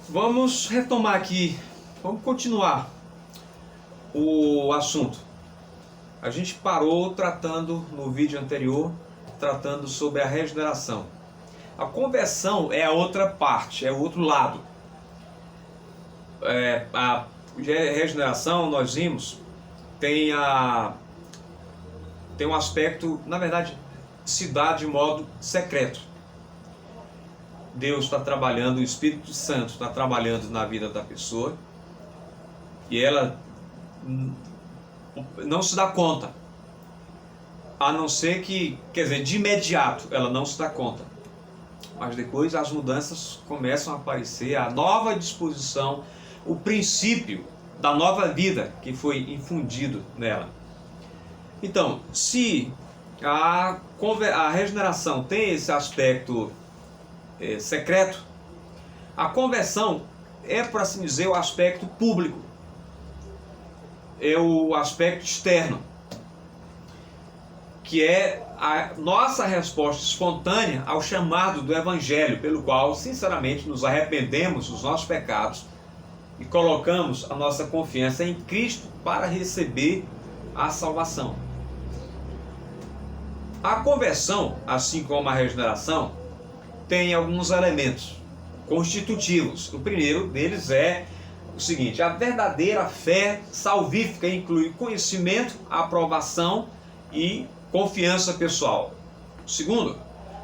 Vamos retomar aqui, vamos continuar o assunto. A gente parou tratando no vídeo anterior, tratando sobre a regeneração. A conversão é a outra parte, é o outro lado. A regeneração, nós vimos, tem um aspecto, na verdade, se dá de modo secreto. Deus está trabalhando, o Espírito Santo está trabalhando na vida da pessoa e ela não se dá conta, a não ser que, quer dizer, de imediato ela não se dá conta, mas depois as mudanças começam a aparecer, a nova disposição, o princípio da nova vida que foi infundido nela. Então, se a regeneração tem esse aspecto secreto, a conversão é, por assim dizer, o aspecto público, é o aspecto externo, que é a nossa resposta espontânea ao chamado do Evangelho, pelo qual, sinceramente, nos arrependemos dos nossos pecados e colocamos a nossa confiança em Cristo para receber a salvação. A conversão, assim como a regeneração, tem alguns elementos constitutivos. O primeiro deles é o seguinte: a verdadeira fé salvífica inclui conhecimento, aprovação e confiança pessoal. O segundo,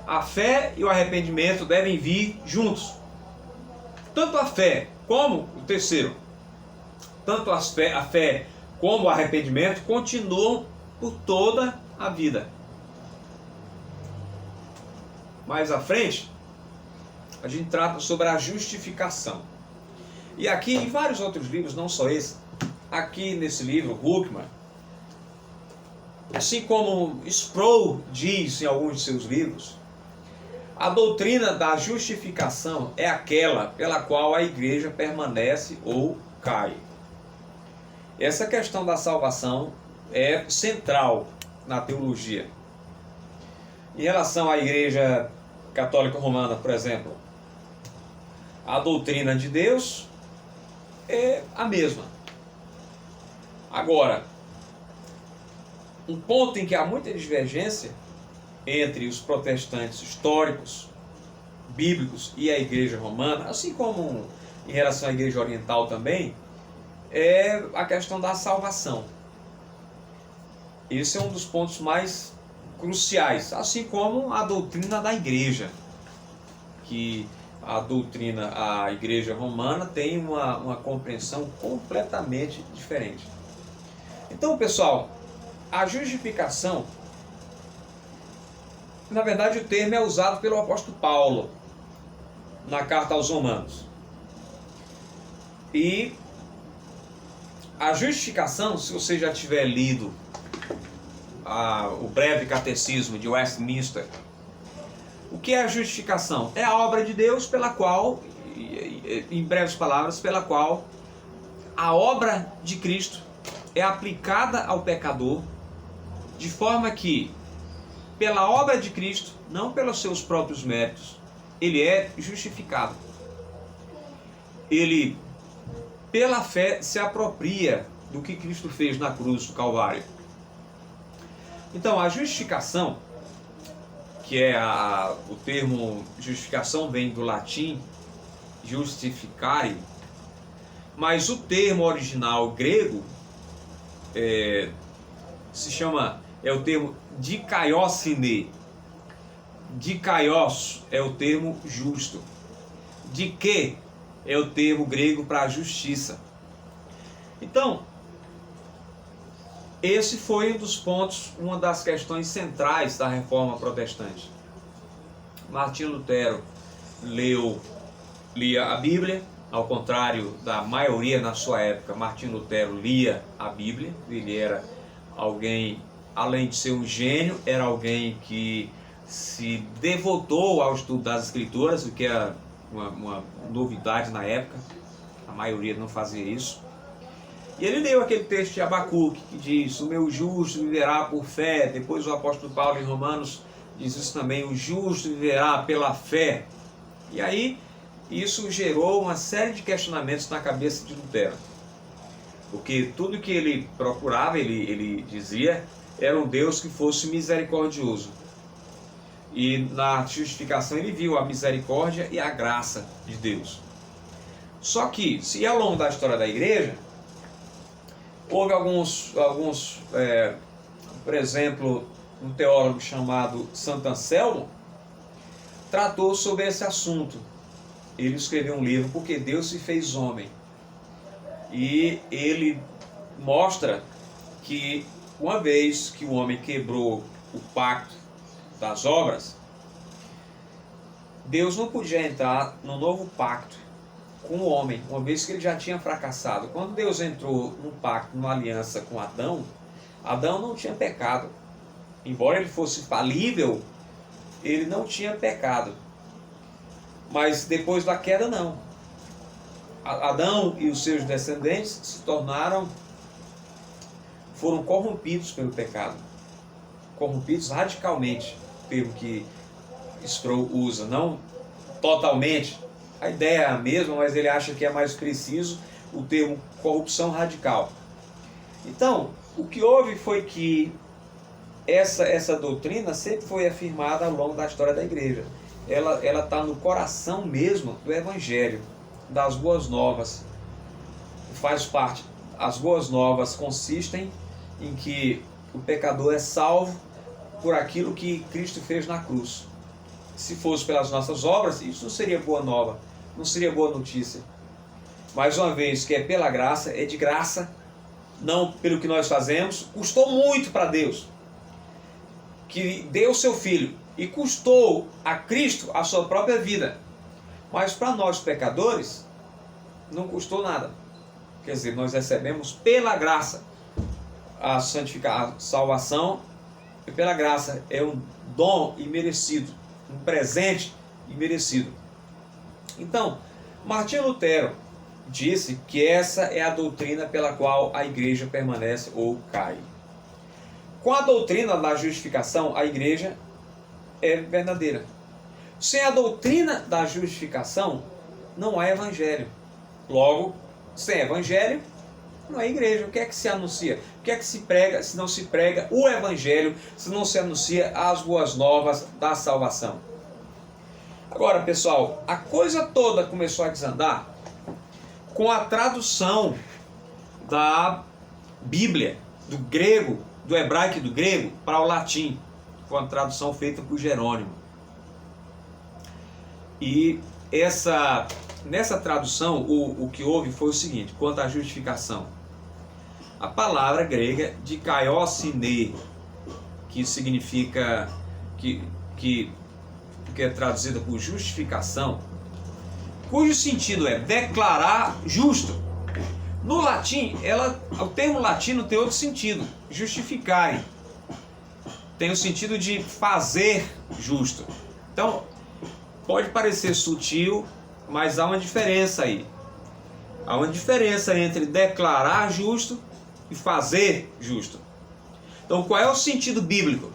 a fé e o arrependimento devem vir juntos. Tanto a fé como o terceiro, tanto a fé como o arrependimento continuam por toda a vida. Mais à frente, a gente trata sobre a justificação. E aqui, em vários outros livros, não só esse, aqui nesse livro, Huckman, assim como Sproul diz em alguns de seus livros, a doutrina da justificação é aquela pela qual a igreja permanece ou cai. Essa questão da salvação é central na teologia. Em relação à igreja católica romana, por exemplo, a doutrina de Deus é a mesma. Agora, um ponto em que há muita divergência entre os protestantes históricos, bíblicos e a igreja romana, assim como em relação à igreja oriental também, é a questão da salvação. Esse é um dos pontos mais cruciais, assim como a doutrina da igreja, que a igreja romana tem uma compreensão completamente diferente. Então, pessoal, a justificação, na verdade o termo é usado pelo apóstolo Paulo na carta aos Romanos. E a justificação, se você já tiver lido o breve catecismo de Westminster, o que é a justificação? É a obra de Deus pela qual, em breves palavras, pela qual a obra de Cristo é aplicada ao pecador, de forma que, pela obra de Cristo, não pelos seus próprios méritos, ele é justificado. Ele, pela fé, se apropria do que Cristo fez na cruz do Calvário. Então, a justificação, que é o termo justificação vem do latim justificare, mas o termo original grego é o termo dikaiosine. Dikaios é o termo justo. Dike é o termo grego para justiça. Então, esse foi um dos pontos, uma das questões centrais da reforma protestante. Martinho Lutero lia a Bíblia, ao contrário da maioria na sua época. Martinho Lutero lia a Bíblia, ele era alguém, além de ser um gênio, era alguém que se devotou ao estudo das Escrituras, o que era uma novidade na época, a maioria não fazia isso. E ele leu aquele texto de Abacuque, que diz: o meu justo viverá por fé. Depois o apóstolo Paulo em Romanos diz isso também: o justo viverá pela fé. E aí E isso gerou uma série de questionamentos na cabeça de Lutero. Porque tudo que ele procurava, ele dizia, era um Deus que fosse misericordioso. E na justificação ele viu a misericórdia e a graça de Deus. Só que, se ao longo da história da igreja, houve alguns por exemplo, um teólogo chamado Santo Anselmo, tratou sobre esse assunto. Ele escreveu um livro, Porque Deus se fez homem. E ele mostra que uma vez que o homem quebrou o pacto das obras, Deus não podia entrar no novo pacto com o homem, uma vez que ele já tinha fracassado. Quando Deus entrou num pacto, numa aliança com Adão, Adão não tinha pecado. Embora ele fosse falível, ele não tinha pecado. Mas depois da queda, não. Adão e os seus descendentes foram corrompidos pelo pecado. Corrompidos radicalmente, termo que Sproul usa, não totalmente. A ideia é a mesma, mas ele acha que é mais preciso o termo corrupção radical. Então, o que houve foi que essa doutrina sempre foi afirmada ao longo da história da igreja. Ela está no coração mesmo do Evangelho, das boas novas. Faz parte. As boas novas consistem em que o pecador é salvo por aquilo que Cristo fez na cruz. Se fosse pelas nossas obras, isso não seria boa nova, não seria boa notícia. Mas uma vez que é pela graça, é de graça, não pelo que nós fazemos, custou muito para Deus, que deu o seu Filho, e custou a Cristo a sua própria vida. Mas para nós pecadores, não custou nada. Quer dizer, nós recebemos pela graça a salvação, e pela graça é um dom imerecido, um presente imerecido. Então, Martinho Lutero disse que essa é a doutrina pela qual a igreja permanece ou cai. Com a doutrina da justificação, a igreja é verdadeira. Sem a doutrina da justificação, não há evangelho. Logo, sem evangelho, não é igreja. O que é que se anuncia? O que é que se prega se não se prega o evangelho, se não se anuncia as boas novas da salvação? Agora, pessoal, a coisa toda começou a desandar com a tradução da Bíblia, do grego, do hebraico e do grego para o latim. Foi uma tradução feita por Jerônimo. E nessa tradução, o que houve foi o seguinte, quanto à justificação. A palavra grega dikaiosine, que significa, que é traduzida por justificação, cujo sentido é declarar justo. No latim, o termo latino tem outro sentido, justificare. Tem o sentido de fazer justo. Então, pode parecer sutil, mas há uma diferença aí. Há uma diferença entre declarar justo e fazer justo. Então, qual é o sentido bíblico?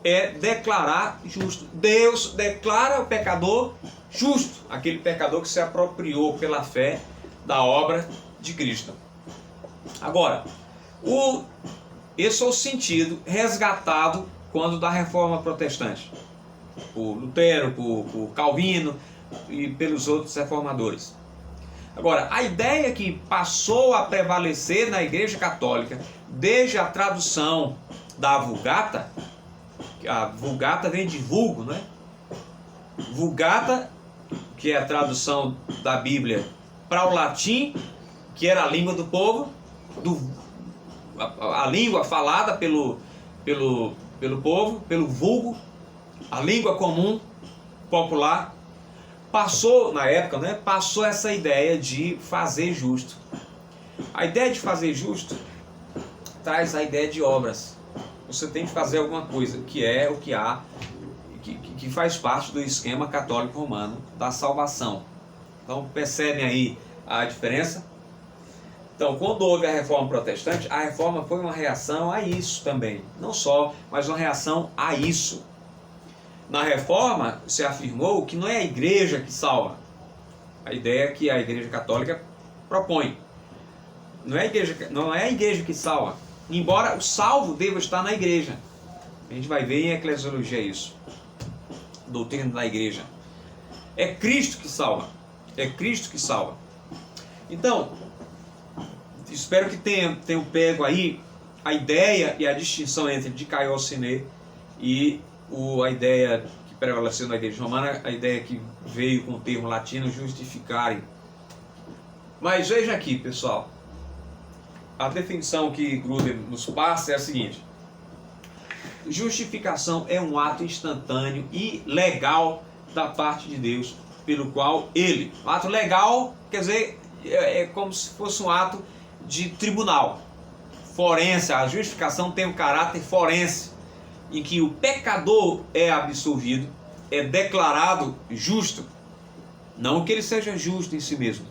É declarar justo. Deus declara o pecador justo, aquele pecador que se apropriou pela fé da obra de Cristo. Agora, esse é o sentido resgatado quando da Reforma Protestante, por Lutero, por Calvino e pelos outros reformadores. Agora, a ideia que passou a prevalecer na Igreja Católica desde a tradução da Vulgata, a Vulgata vem de vulgo, né? Vulgata, que é a tradução da Bíblia para o latim, que era a língua do povo, a língua falada pelo povo, pelo vulgo, a língua comum, popular, passou, na época, né, passou essa ideia de fazer justo. A ideia de fazer justo traz a ideia de obras. Você tem que fazer alguma coisa, que é o que há, que faz parte do esquema católico romano da salvação. Então percebem aí a diferença? Então, quando houve a Reforma Protestante, a Reforma foi uma reação a isso também. Não só, mas uma reação a isso. Na Reforma, se afirmou que não é a igreja que salva, a ideia que a Igreja Católica propõe. Não é a igreja que salva, embora o salvo deva estar na igreja. A gente vai ver em Eclesiologia isso, doutrina da igreja. É Cristo que salva, é Cristo que salva. Então, espero que tenham pego aí a ideia e a distinção entre dikaiosune e a ideia que prevaleceu na igreja romana, a ideia que veio com o termo latino justificare. Mas veja aqui, pessoal, a definição que Grudem nos passa é a seguinte: justificação é um ato instantâneo e legal da parte de Deus, pelo qual ele, um ato legal, quer dizer, é como se fosse um ato de tribunal, forense. A justificação tem um caráter forense, em que o pecador é absolvido, é declarado justo, não que ele seja justo em si mesmo,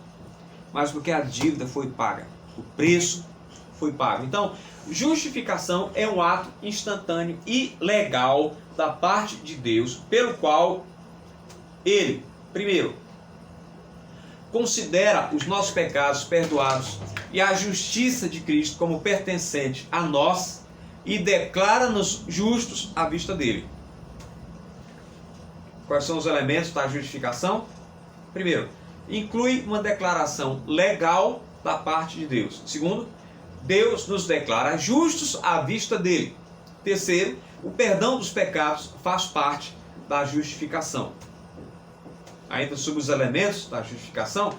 mas porque a dívida foi paga, o preço foi pago. Então, justificação é um ato instantâneo e legal da parte de Deus, pelo qual ele, primeiro, considera os nossos pecados perdoados e a justiça de Cristo como pertencente a nós e declara-nos justos à vista dele. Quais são os elementos da justificação? Primeiro, inclui uma declaração legal da parte de Deus. Segundo, Deus nos declara justos à vista dele. Terceiro, o perdão dos pecados faz parte da justificação. Ainda sobre os elementos da justificação,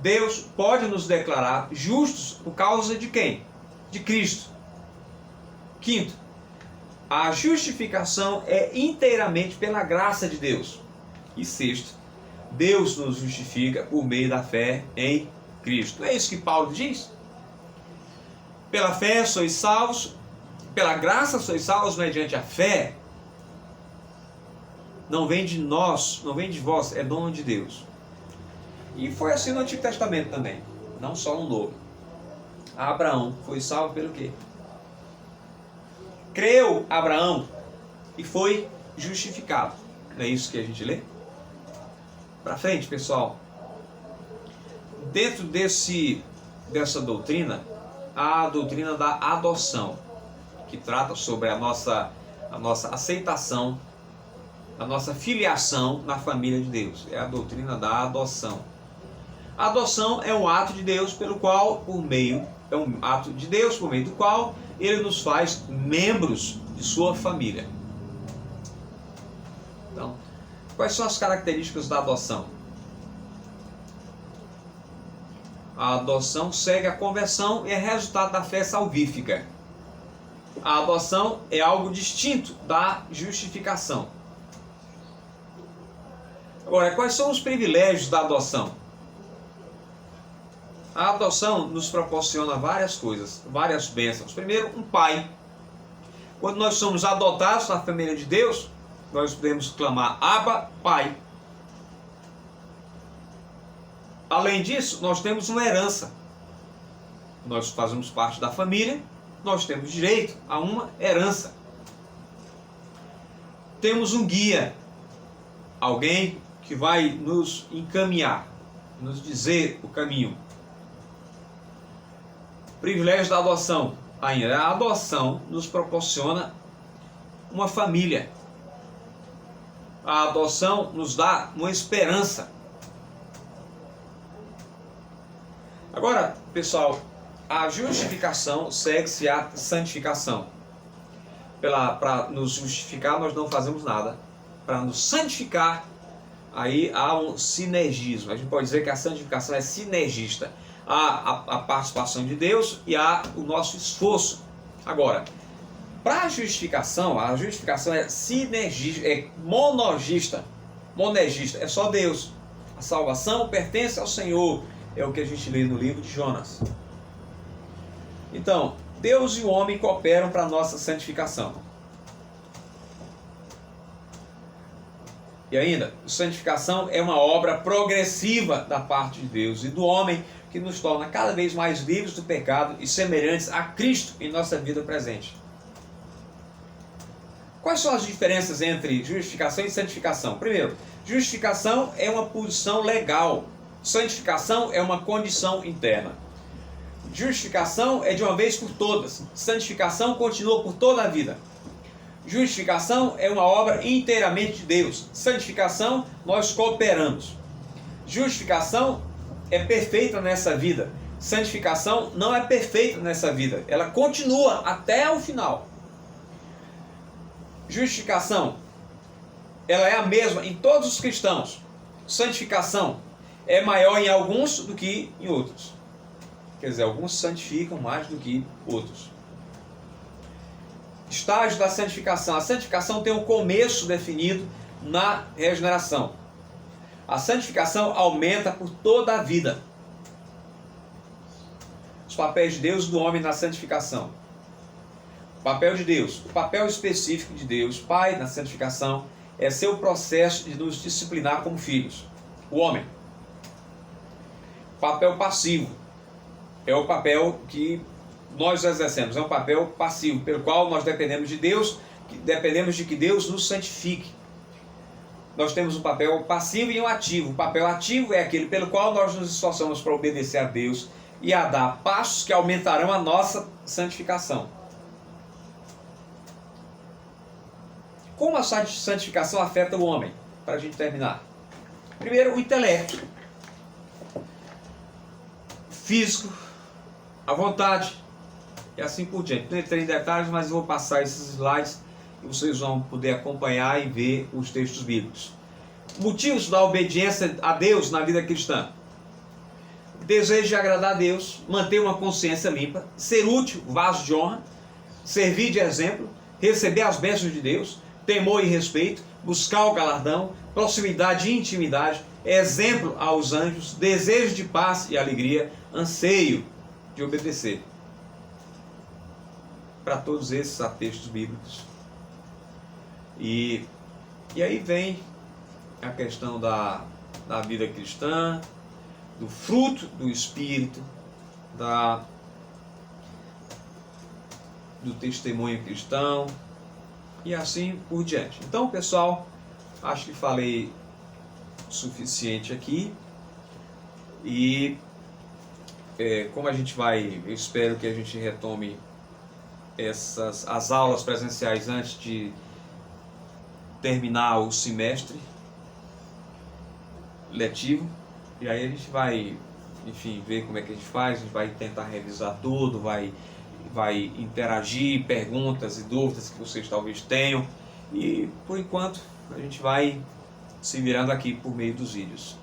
Deus pode nos declarar justos por causa de quem? De Cristo. Quinto, a justificação é inteiramente pela graça de Deus. E sexto, Deus nos justifica por meio da fé em Cristo. É isso que Paulo diz? Pela fé sois salvos, pela graça sois salvos mediante a fé. Não vem de nós, não vem de vós, é dom de Deus. E foi assim no Antigo Testamento também, não só no Novo. Abraão foi salvo pelo quê? Creu Abraão e foi justificado. Não é isso que a gente lê? Para frente, pessoal. Dentro dessa doutrina, há a doutrina da adoção, que trata sobre a nossa aceitação, a nossa filiação na família de Deus. É a doutrina da adoção. A adoção é um ato de Deus pelo qual, é um ato de Deus por meio do qual ele nos faz membros de sua família. Então, quais são as características da adoção? A adoção segue a conversão e é resultado da fé salvífica. A adoção é algo distinto da justificação. Agora, quais são os privilégios da adoção? A adoção nos proporciona várias coisas, várias bênçãos. Primeiro, um pai. Quando nós somos adotados na família de Deus, nós podemos clamar Abba, Pai. Além disso, nós temos uma herança. Nós fazemos parte da família, nós temos direito a uma herança. Temos um guia, alguém que vai nos encaminhar, nos dizer o caminho. Privilégio da adoção. Ainda a adoção nos proporciona uma família. A adoção nos dá uma esperança. Agora, pessoal, a justificação segue-se à santificação. Para nos justificar, nós não fazemos nada. Para nos santificar, aí há um sinergismo. A gente pode dizer que a santificação é sinergista. Há a participação de Deus e há o nosso esforço. Agora, para a justificação é sinergista, é monogista. Monergista, é só Deus. A salvação pertence ao Senhor. É o que a gente lê no livro de Jonas. Então, Deus e o homem cooperam para a nossa santificação. E ainda, santificação é uma obra progressiva da parte de Deus e do homem, que nos torna cada vez mais livres do pecado e semelhantes a Cristo em nossa vida presente. Quais são as diferenças entre justificação e santificação? Primeiro, justificação é uma posição legal. Santificação é uma condição interna. Justificação é de uma vez por todas. Santificação continua por toda a vida. Justificação é uma obra inteiramente de Deus. Santificação, nós cooperamos. Justificação é perfeita nessa vida. Santificação não é perfeita nessa vida. Ela continua até o final. Justificação, ela é a mesma em todos os cristãos. Santificação é maior em alguns do que em outros. Quer dizer, alguns santificam mais do que outros. Estágio da santificação. A santificação tem um começo definido na regeneração. A santificação aumenta por toda a vida. Os papéis de Deus e do homem na santificação. O papel de Deus, o papel específico de Deus, Pai, na santificação, é seu processo de nos disciplinar como filhos. O homem. O papel passivo é o papel que nós exercemos, é um papel passivo, pelo qual nós dependemos de Deus, dependemos de que Deus nos santifique. Nós temos um papel passivo e um ativo. O papel ativo é aquele pelo qual nós nos esforçamos para obedecer a Deus e a dar passos que aumentarão a nossa santificação. Como a santificação afeta o homem? Para a gente terminar. Primeiro, o intelecto. Físico, a vontade, e assim por diante. Não entrei em detalhes, mas eu vou passar esses slides e vocês vão poder acompanhar e ver os textos bíblicos. Motivos da obediência a Deus na vida cristã: desejo de agradar a Deus, manter uma consciência limpa, ser útil, vaso de honra, servir de exemplo, receber as bênçãos de Deus, temor e respeito, buscar o galardão, proximidade e intimidade, exemplo aos anjos, desejo de paz e alegria, anseio de obedecer. Para todos esses há textos bíblicos. E aí vem a questão da vida cristã, do fruto do Espírito, do testemunho cristão e assim por diante. Então, pessoal, acho que falei o suficiente aqui. E como a gente vai, eu espero que a gente retome as aulas presenciais antes de terminar o semestre letivo, e aí a gente vai, enfim, ver como é que a gente faz. A gente vai tentar revisar tudo, vai interagir, perguntas e dúvidas que vocês talvez tenham, e por enquanto a gente vai se virando aqui por meio dos vídeos.